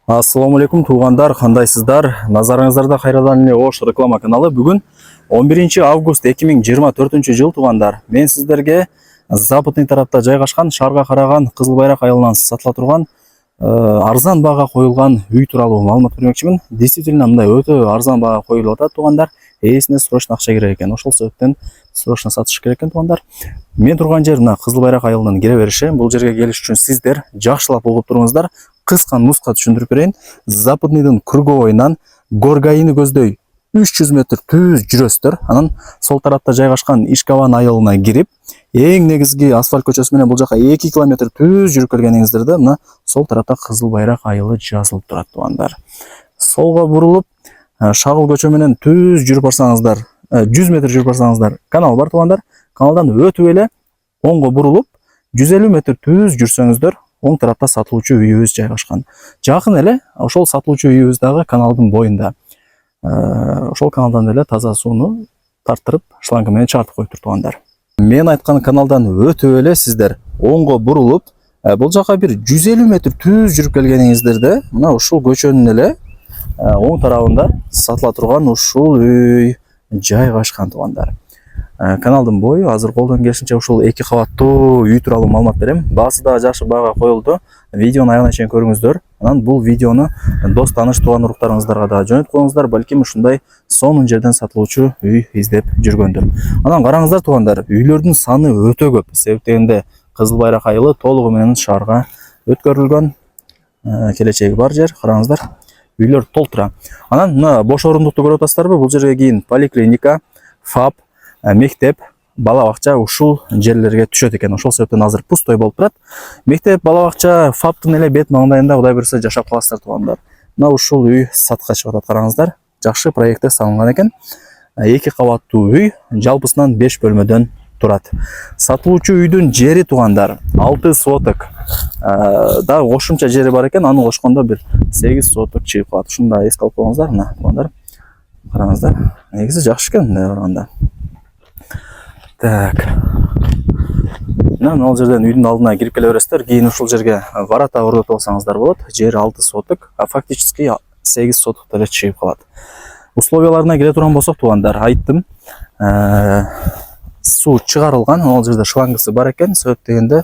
Ассаламу алейкум туугандар, кандайсыздар? Назарыңыздарда кайрадан эле Ош реклама каналы. Бүгүн 11 август 2024 жыл туугандар. Мен сиздерге западный тарапта жайгашкан, шаарга караган Кызыл Байрак айылынан сатыла турган арзан бага коюлган үй тууралуу маалымат бермекчимин. Действительно мындай өтө арзан бага коюлуп атат туугандар. Ээсине срочно акча керек экен. Ошол себептен срочно сатыш керек экен туугандар. Мен турган жер мына Кызыл Байрак айылынан кире бериши. Бул жерге келиш үчүн сиздер жакшылап угуп туруңуздар. Кыска нуска түшүндүрүп берейин. Западныйдын круговойунан Горгайыны көздөй 300 метр түз жүрөсүздөр. Анан сол тарапта жайгашкан Ишкаван айылына кирип, эң негизги асфальт көчөсү менен бул жака 2 километр түз жүрүп келгениңиздерде мына сол тарапта Кызыл Байрак айылы жазылып турат туугандар. Солго бурулуп, шагыл көчө менен түз жүрүп барсаңыздар, 100 метр жүрүп барсаңыздар, канал бар туугандар. Каналдан өтүп эле оңго бурулуп, 150 метр түз жүрсөңүздөр, оң тарапта сатылуучу үйүбүз жайгашкан. Жакын эле ошол сатылуучу үйүбүз дагы каналдын боюнда. Ошол каналдан эле таза сууну тарттырып, шланга менен чартып коюптур туугандар. Мен айткан каналдан өтүп эле сиздер оңго бурулуп, бул жака бир 150 метр түз жүрүп келгениңиздерде, мына ушул көчөнүн эле оң тарабында сатыла турган ушул үй жайгашкан туугандар. Каналдын бою азыр колдон келишинче ушул 2 кабаттуу үй тууралуу маалымат берем. Баасы да жакшы бага коюлду. Видеону аягына чейин көрүңүздөр. Анан бул видеону дос тааныш тууган уруктарыңыздарга да жөнөтүп коюңуздар. Балким ушундай сонун жерден сатылуучу үй издеп жүргөндүр. Анан караңыздар туугандар, үйлөрдүн саны өтө көп. Себеп дегенде Кызыл Байрак айылы толугу менен шаарга өткөрүлгөн, келечеги бар жер. Караңыздар, үйлөр толтура. Анан мына бош орундукту көрүп атасыздарбы? Бул жерге кийин поликлиника, ФАП, мектеп, бала бакча ушул жерлерге түшөт экен. Ошол себептен азыр пустой болуп турат. Мектеп, бала бакча, ФАПтын эле бет маңдайында Кудай берсе жашап каласыздар туугандар. Мына ушул үй сатка чыгып атат, караңыздар. Жакшы проектте салынган экен. 2 кабаттуу үй, жалпысынан 5 бөлмөдөн турат. Сатылуучу үйдүн жери туугандар 6 соток. Да кошумча жери бар экен, аны кошкондо бир 8 соток чыгып калат. Ушуну да эске алып коюңуздар, мына туугандар. Караңыздар. Негизи жакшы экен мындай барганда. Так. Мына жерден үйдүн алдына кирип келе бересиздер. Кийин ушул жерге ворота орнотуп алсаңыздар болот. Жер 6 соток, а фактически 8 соток деле чыгып калат. Условияларына келе турган болсок туугандар, айттым. Суу чыгарылган, ал жерде шлангысы бар экен. Себеп дегенде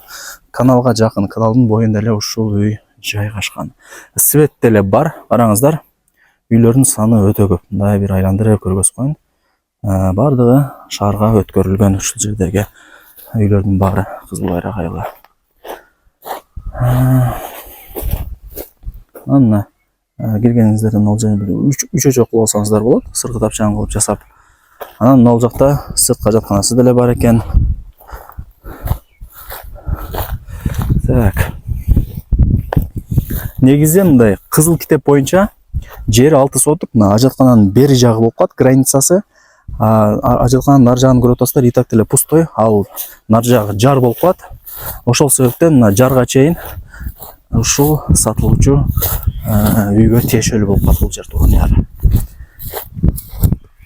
каналга жакын, каналдын боюнда эле ушул үй жайгашкан. Свет деле бар, караңыздар. Үйлөрдүн саны өтө көп. Мындай бир айландырып көргөзүп коюн. Бардыгы шаарга өткөрүлгөн ушул жердеги үйлөрдүн баары Кызыл Байрак айылы. Мына келгениңиздерден ал жерде 3 жок кылып алсаңыздар болот, сырткы тапчаң кылып жасап. Анан мына жакта сыртка жатканасы деле бар экен. Так. Негизи мындай кызыл китеп боюнча жер 6 соток, мына ажаткананын бери жагы болуп калат, границасы. Ажаткананын нар жагын көрүп атасыздар, и так деле пустой, ал нар жагы жар болуп калат. Ошол себептен мына жарга чейин ушул сатылуучу үйгө тиешелүү болуп калат бул жер туугандар.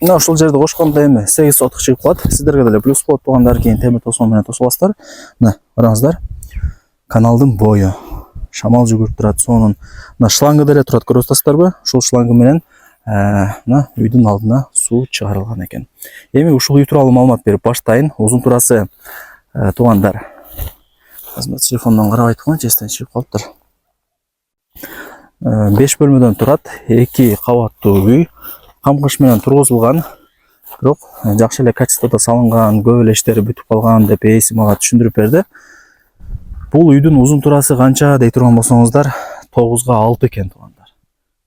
Мына ушул жерди кошкондо эми 8 соток чыгып калат. Сиздерге деле плюс болот туугандар, кийин темир тосмол менен тосуп аласыздар. Мына караңыздар. Каналдын бою шамал жүгүрүп турат, сонун. Мына шланга деле турат, көрүп атасыздарбы? Ушул шланга менен мына үйдүн алдына суу чыгарылган экен. Эми ушул үй тууралуу маалымат берип баштайын. Узун турасы туугандар. Азыр телефондон карабай турган, эстен чыгып калыптыр. 5 бөлмөдөн турат, 2 кабаттуу үй. Камкыш менен тургузулган. Бирок жакшы эле качестводо салынган, көп эле иштери бүтүп калган деп ээси мага түшүндүрүп берди. Бул үйдүн узун турасы канча дей турган болсоңуздар, 9 га 6 экен туугандар.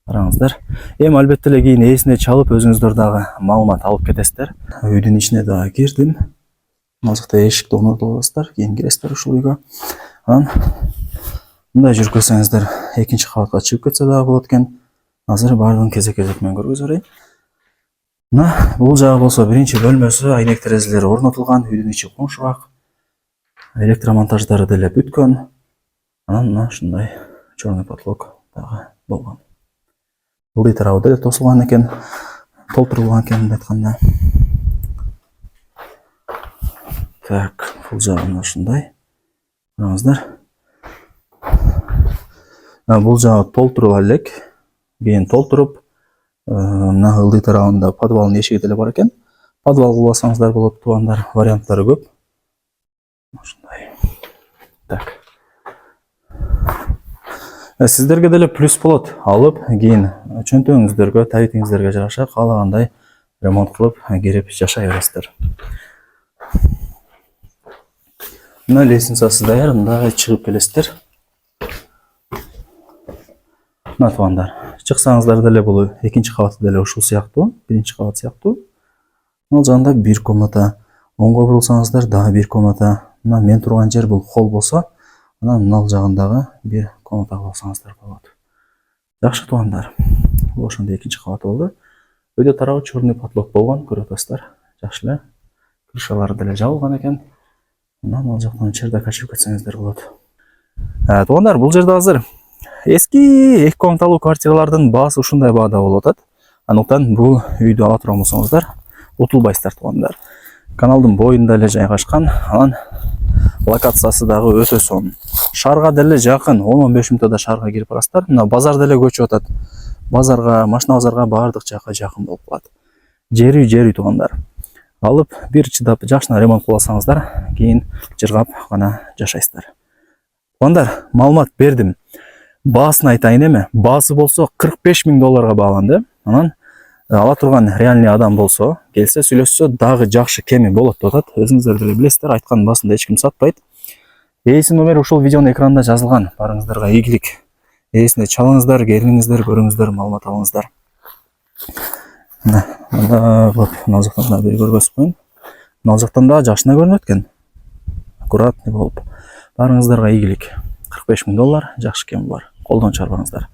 Караңыздар. Эми албетте эле кийин ээсине чалып өзүңүздөр дагы маалымат алып кетесиздер. Үйдүн ичине дагы кирдим. Мына жакта эшикти орнотуп аласыздар, кийин киресиздер ушул үйгө. Анан мындай жүрүп келсеңиздер, 2 кабатка чыгып кетсе дагы болот экен. Азыр баардыгын кезек-кезек менен көргөзүп берейин. Мына бул жагы болсо биринчи бөлмөсү, айнек терезелери орнотулган, үйдүн ичи коңшубак. Электромонтаждары деле бүткөн. Анан мына ушундай черный потолок дагы болгон. Бул тарабы деле тосулган экен, толтурулган экен деп айтканда. Так, бул жагы ушундай. Караңыздар. Бул жагы толтурула элек. Кийин толтуруп, мына ылдый тарабында подвалдын эшиги деле бар экен. Подвал кылбасаңыздар болот туугандар, варианттары көп. Ушундай. Так. Сиздерге деле плюс болот. Алып, кийин чөнтөгүңүздөргө, табитиңиздерге жараша каалагандай ремонт кылып, кирип жашай бересиздер. Мына лестницасы даяр, мындай чыгып келесиздер. Мына туугандар, чыксаңыздар деле бул экинчи кабаты деле ушул сыяктуу, биринчи кабат сыяктуу. Ал жагында бир комната, оңго бурулсаңыздар дагы бир комната. Мына мен турган жер бул холл болсо, анан мына жагындагы бир комната кылсаңыздар болот. Жакшы туугандар. Бул ошондой экинчи кабаты болду. Өйдө тарабы черный потолок болгон, көрүп атасыздар. Жакшы эле. Крышалары деле жабылган экен. Мына ал жактан чердак ачып кетсеңиздер болот. Туугандар, бул жерде азыр эски 2 комнаталуу квартиралардын баасы ушундай баада болуп атат. Андыктан бул үйдү ала турган болсоңуздар, утулбайсыздар туугандар. Каналдын боюнда эле жайгашкан, анан локациясы дагы өтө сонун. Шаарга деле жакын, 10-15 мүнөттө шаарга кирип барасыздар. Мына базар деле көчүп атат. Базарга, машина базарга баардык жакка жакын болуп калат. Жери туугандар. Алып, бир чыдап жакшына ремонт кылсаңыздар, кийин жыргап гана жашайсыздар. Туугандар, маалымат бердим. Баасын айтайын эме. Баасы болсо $45,000 бааланды. Анан ала турган реальный адам болсо, келсе сүйлөшсө дагы жакшы кеми болот деп атат. Өзүңүздөр деле билесиздер, айткандын басында эч ким сатпайт. Ээсинин номери ушул видеонун экранында жазылган. Барыңыздарга ийгилик. Ээсине чалыңыздар, келиңиздер, көрүңүздөр, маалымат алыңыздар. Мына жактан да бир көргөзүп коеюн. Мына жактан да жакшына көрүнөт экен. Аккуратный болуп. Барыңыздарга ийгилик. $45,000 жакшы кеми бар. Колдон чыгарбаңыздар.